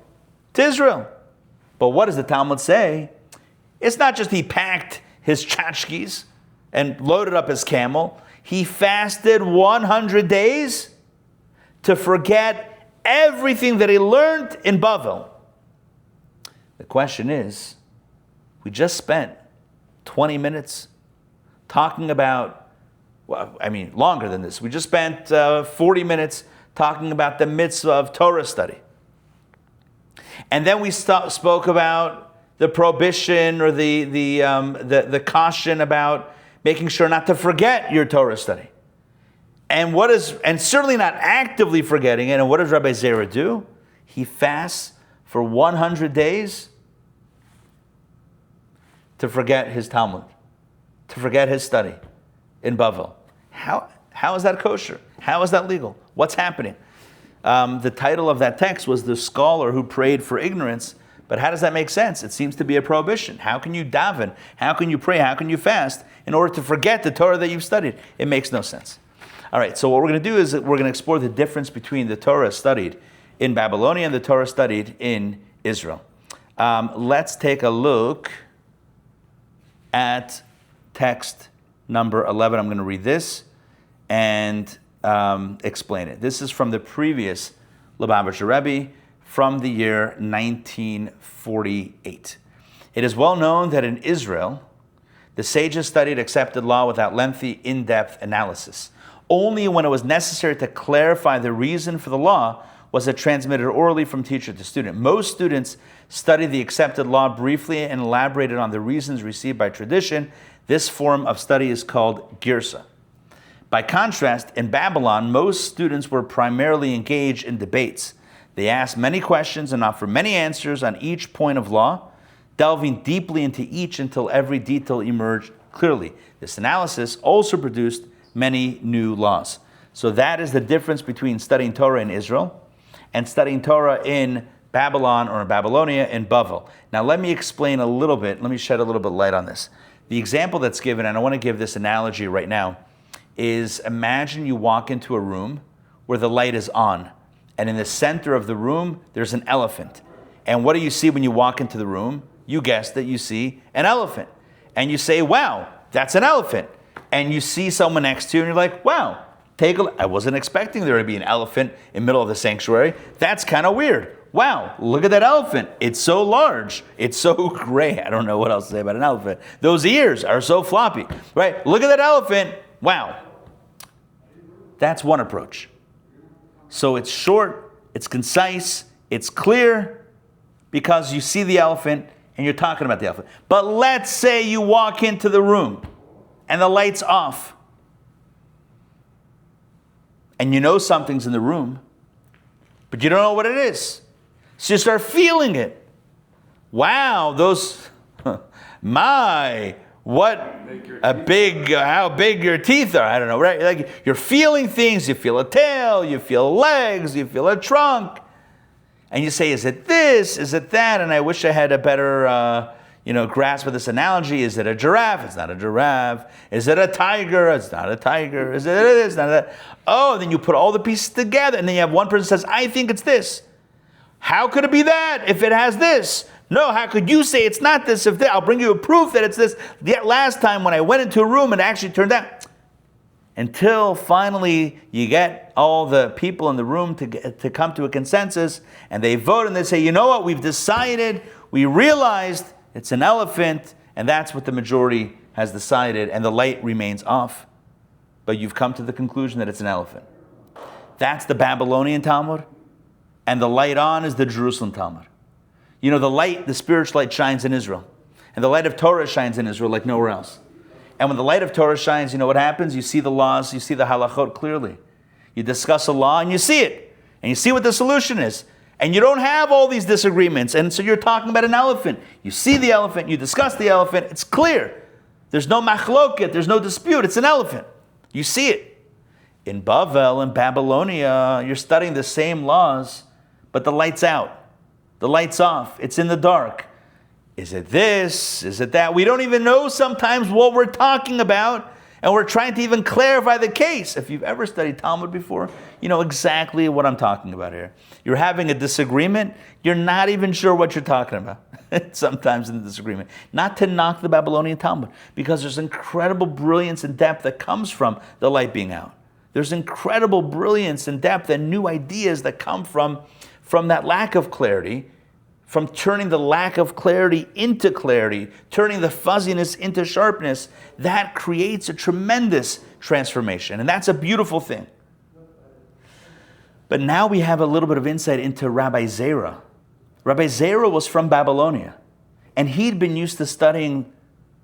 to Israel. But what does the Talmud say? It's not just he packed his tchotchkes and loaded up his camel. He fasted 100 days to forget everything that he learned in Bavel. The question is, we just spent 20 minutes talking about, longer than this. We just spent 40 minutes talking about the mitzvah of Torah study. And then we spoke about the prohibition or the caution about making sure not to forget your Torah study. And certainly not actively forgetting it. And what does Rabbi Zera do? He fasts for 100 days to forget his Talmud, to forget his study in Bavel. How is that kosher? How is that legal? What's happening? The title of that text was The Scholar Who Prayed for Ignorance. But how does that make sense? It seems to be a prohibition. How can you daven? How can you pray? How can you fast in order to forget the Torah that you've studied? It makes no sense. All right, so what we're going to do is we're going to explore the difference between the Torah studied in Babylonia and the Torah studied in Israel. Let's take a look at text number 11. I'm going to read this and explain it. This is from the previous Lubavitcher Rebbe from the year 1948. It is well known that in Israel, the sages studied accepted law without lengthy, in-depth analysis. Only when it was necessary to clarify the reason for the law was it transmitted orally from teacher to student. Most students studied the accepted law briefly and elaborated on the reasons received by tradition. This form of study is called girsa. By contrast, in Babylon, most students were primarily engaged in debates. They asked many questions and offered many answers on each point of law, delving deeply into each until every detail emerged clearly. This analysis also produced many new laws. So that is the difference between studying Torah in Israel and studying Torah in Babylon or in Babylonia in Bavel. Now let me explain a little bit, let me shed a little bit of light on this. The example that's given, and I want to give this analogy right now, is imagine you walk into a room where the light is on, and in the center of the room, there's an elephant. And what do you see when you walk into the room? You guessed that you see an elephant. And you say, wow, that's an elephant. And you see someone next to you and you're like, wow, take a look. I wasn't expecting there to be an elephant in the middle of the sanctuary. That's kind of weird. Wow, look at that elephant. It's so large. It's so gray. I don't know what else to say about an elephant. Those ears are so floppy, right? Look at that elephant. Wow. That's one approach. So it's short, it's concise, it's clear, because you see the elephant and you're talking about the elephant. But let's say you walk into the room and the light's off. And you know something's in the room, but you don't know what it is. So you start feeling it. Wow, those, how big your teeth are. I don't know, right? Like you're feeling things. You feel a tail, you feel legs, you feel a trunk. And you say, is it this? Is it that? And I wish I had a better grasp of this analogy. Is it a giraffe? It's not a giraffe. Is it a tiger? It's not a tiger. Is it this? Not that. Oh, then you put all the pieces together, and then you have one person says, I think it's this. How could it be that if it has this? No, how could you say it's not this if that? I'll bring you a proof that it's this. The last time when I went into a room, it actually turned out. Until finally you get all the people in the room to come to a consensus, and they vote and they say, you know what, we've decided, we realized it's an elephant, and that's what the majority has decided, and the light remains off. but you've come to the conclusion that it's an elephant. That's the Babylonian Talmud, and the light on is the Jerusalem Talmud. You know, the light, the spiritual light shines in Israel, and the light of Torah shines in Israel like nowhere else. And when the light of Torah shines, you know what happens? You see the laws, you see the halachot clearly. You discuss a law and you see it, and you see what the solution is. And you don't have all these disagreements, and so you're talking about an elephant. You see the elephant, you discuss the elephant, it's clear. There's no machloket, there's no dispute, it's an elephant. You see it. In Bavel, in Babylonia, you're studying the same laws, but the light's out. The light's off. It's in the dark. Is it this? Is it that? We don't even know sometimes what we're talking about, and we're trying to even clarify the case. If you've ever studied Talmud before, you know exactly what I'm talking about here. You're having a disagreement. You're not even sure what you're talking about sometimes in the disagreement. Not to knock the Babylonian Talmud, because there's incredible brilliance and depth that comes from the light being out. There's incredible brilliance and depth and new ideas that come from that lack of clarity, from turning the lack of clarity into clarity, turning the fuzziness into sharpness. That creates a tremendous transformation, and that's a beautiful thing. But now we have a little bit of insight into Rabbi Zera. Rabbi Zera was from Babylonia, and he'd been used to studying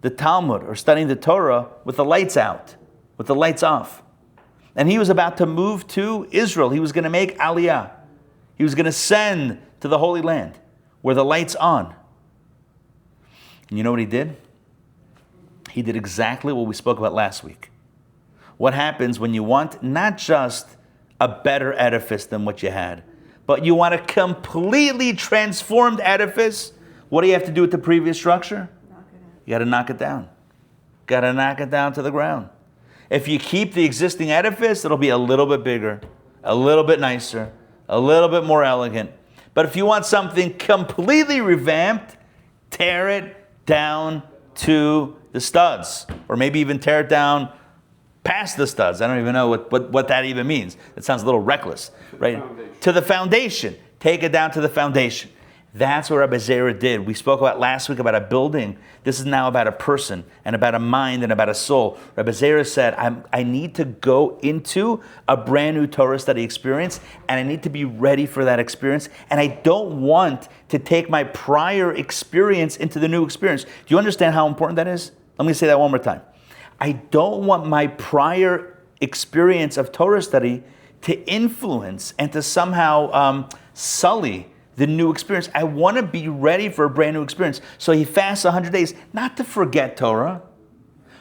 the Talmud or studying the Torah with the lights out, with the lights off. And he was about to move to Israel. He was going to make Aliyah. He was going to send to the Holy Land where the light's on. And you know what he did? He did exactly what we spoke about last week. What happens when you want not just a better edifice than what you had, but you want a completely transformed edifice? What do you have to do with the previous structure? You got to knock it down. Got to knock it down to the ground. If you keep the existing edifice, it'll be a little bit bigger, a little bit nicer, a little bit more elegant. But if you want something completely revamped, tear it down to the studs, or maybe even tear it down past the studs. I don't even know what that even means. It sounds a little reckless, right? To the foundation. Take it down to the foundation. That's what Rabbi Zera did. We spoke about last week about a building. This is now about a person and about a mind and about a soul. Rabbi Zera said, I need to go into a brand new Torah study experience, and I need to be ready for that experience. And I don't want to take my prior experience into the new experience. Do you understand how important that is? Let me say that one more time. I don't want my prior experience of Torah study to influence and to somehow sully the new experience. I want to be ready for a brand new experience. So he fasts 100 days, not to forget Torah,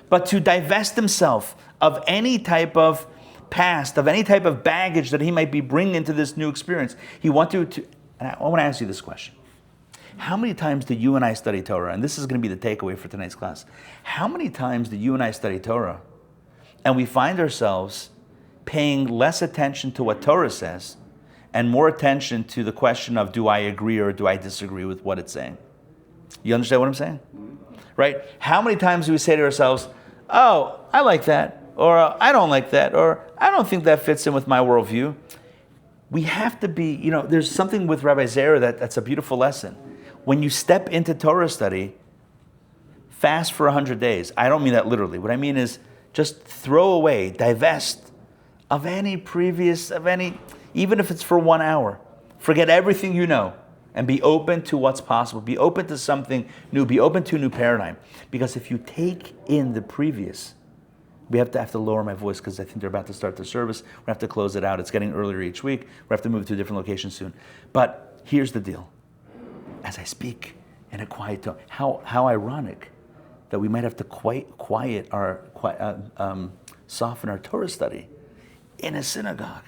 but to divest himself of any type of past, of any type of baggage that he might be bringing into this new experience. He wanted to, and I want to ask you this question. How many times do you and I study Torah? And this is going to be the takeaway for tonight's class. How many times do you and I study Torah and we find ourselves paying less attention to what Torah says and more attention to the question of, do I agree or do I disagree with what it's saying? You understand what I'm saying? Right? How many times do we say to ourselves, oh, I like that, or I don't like that, or I don't think that fits in with my worldview? We have to be, there's something with Rabbi Zera that's a beautiful lesson. When you step into Torah study, fast for 100 days. I don't mean that literally. What I mean is just throw away, divest of any previous, even if it's for 1 hour. Forget everything you know and be open to what's possible. Be open to something new. Be open to a new paradigm. Because if you take in the previous, we have to lower my voice because I think they're about to start the service. We have to close it out. It's getting earlier each week. We have to move to a different location soon. But here's the deal. As I speak in a quiet tone, how ironic that we might have to soften our Torah study in a synagogue.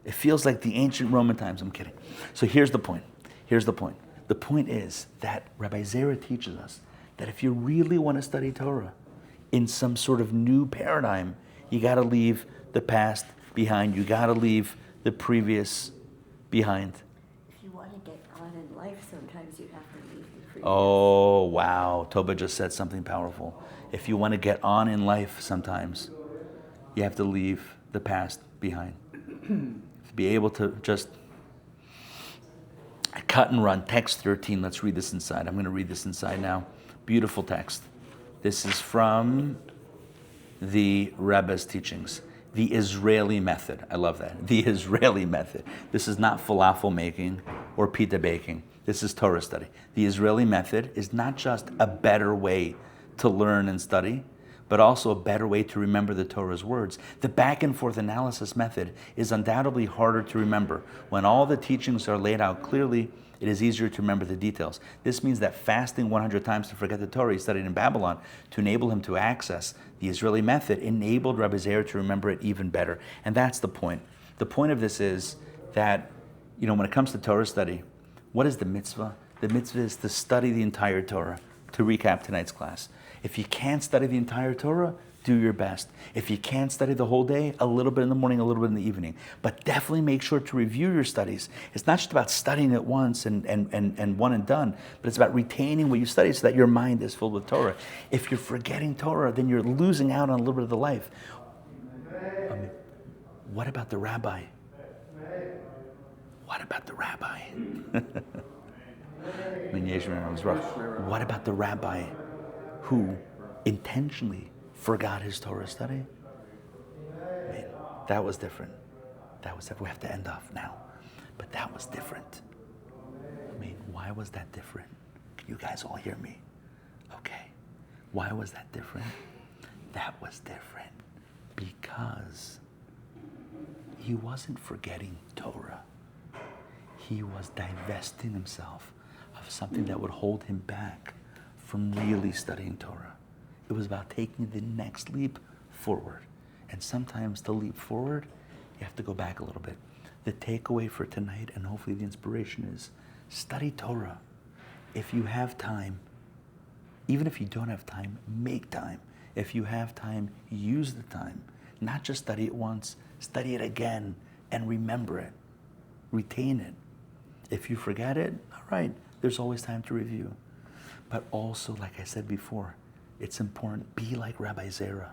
It feels like the ancient Roman times. I'm kidding. So here's the point. The point is that Rabbi Zera teaches us that if you really want to study Torah in some sort of new paradigm, you got to leave the past behind. You got to leave the previous behind. If you want to get on in life, sometimes you have to leave the previous. Oh, wow. Toba just said something powerful. If you want to get on in life, sometimes you have to leave the past behind. To be able to just cut and run. Text 13. Let's read this inside. I'm going to read this inside now. Beautiful text. This is from the Rebbe's teachings. The Israeli method. I love that. The Israeli method. This is not falafel making or pita baking. This is Torah study. The Israeli method is not just a better way to learn and study, but also a better way to remember the Torah's words. The back and forth analysis method is undoubtedly harder to remember. When all the teachings are laid out clearly, it is easier to remember the details. This means that fasting 100 times to forget the Torah he studied in Babylon to enable him to access the Israeli method enabled Rabbi Zeir to remember it even better. And that's the point. The point of this is that, when it comes to Torah study, what is the mitzvah? The mitzvah is to study the entire Torah, to recap tonight's class. If you can't study the entire Torah, do your best. If you can't study the whole day, a little bit in the morning, a little bit in the evening. But definitely make sure to review your studies. It's not just about studying it once and one and done, but it's about retaining what you study so that your mind is filled with Torah. If you're forgetting Torah, then you're losing out on a little bit of the life. What about the rabbi? What about the rabbi? What about the rabbi who intentionally forgot his Torah study? That was different. We have to end off now. But that was different. Why was that different? Can you guys all hear me? Okay. Why was that different? That was different because he wasn't forgetting Torah. He was divesting himself of something that would hold him back from really studying Torah. It was about taking the next leap forward. And sometimes to leap forward, you have to go back a little bit. The takeaway for tonight, and hopefully the inspiration, is study Torah. If you have time, even if you don't have time, make time. If you have time, use the time. Not just study it once, study it again and remember it. Retain it. If you forget it, all right, there's always time to review. But also, like I said before, it's important, be like Rabbi Zera.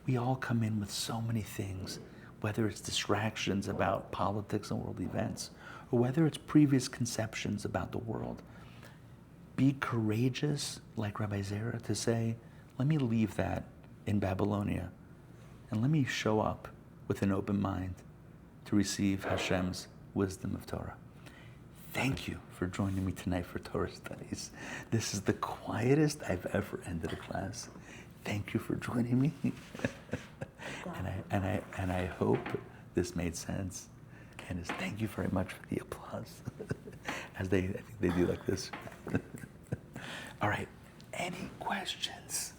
We all come in with so many things, whether it's distractions about politics and world events, or whether it's previous conceptions about the world. Be courageous, like Rabbi Zera, to say, let me leave that in Babylonia, and let me show up with an open mind to receive Hashem's wisdom of Torah. Thank you for joining me tonight for Torah Studies. This is the quietest I've ever ended a class. Thank you for joining me. and I hope this made sense. And thank you very much for the applause. I think they do like this. All right, any questions?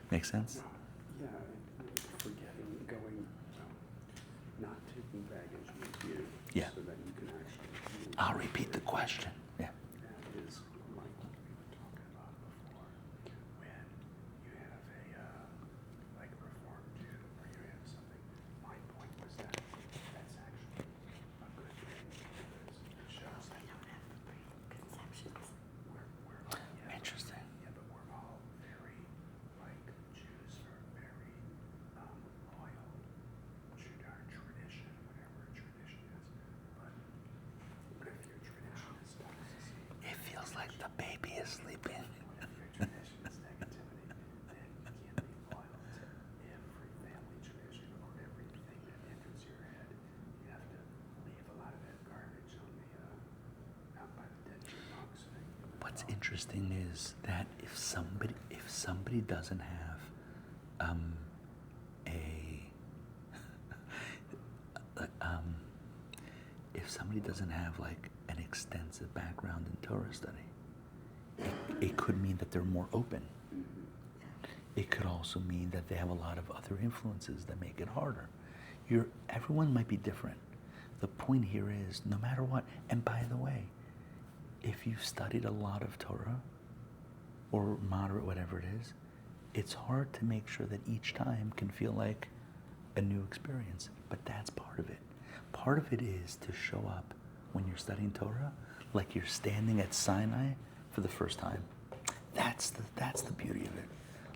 Make sense? Yeah, forgetting, not taking baggage with you. Yeah. So that you can actually. I'll repeat the question. Yeah. That is like what we were talking about before. When you have like a Reform Jew, or you have something. My point was that that's actually a good thing because it shows that you don't have preconceptions. Interesting. Yeah, but we're all very, Jews are very loyal to our tradition, whatever tradition is. But if your tradition is toxicity, It feels like the baby is sleeping. if your tradition is negativity, then you can't be loyal to every family tradition or everything that enters your head. You have to leave a lot of that garbage on out by the dead monks. What's interesting is that if somebody doesn't have if somebody doesn't have like an extensive background in Torah study, it could mean that they're more open. It could also mean that they have a lot of other influences that make it harder. Everyone might be different. The point here is, no matter what, and by the way, if you've studied a lot of Torah, or moderate, whatever it is, it's hard to make sure that each time can feel like a new experience. But that's part of it. Part of it is to show up when you're studying Torah like you're standing at Sinai for the first time. That's the beauty of it.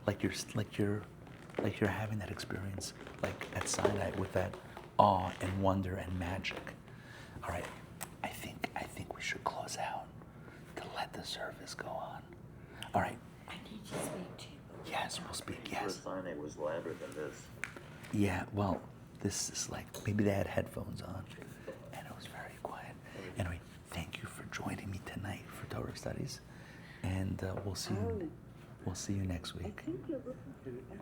Like you're having that experience, like at Sinai, with that awe and wonder and magic. All right, I think we should close out to let the service go on. All right. I need to speak to you. Yes, we'll speak. The Yes. first time it was louder than this. Yeah, well, this is like, maybe they had headphones on, and it was very quiet. Anyway, thank you for joining me tonight for Torah Studies, and we'll see you next week. In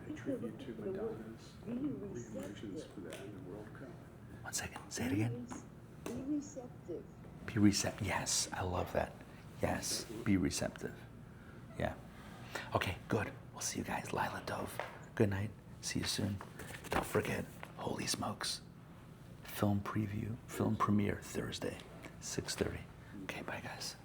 a tribute to Madonna's emotions for that in the World Cup. 1 second, say it again. Be receptive. Be receptive. Yes, I love that. Yes, be receptive. Yeah. Okay, good. We'll see you guys. Lila Dove. Good night. See you soon. Don't forget, holy smokes. Film premiere Thursday, 6:30. Okay, bye guys.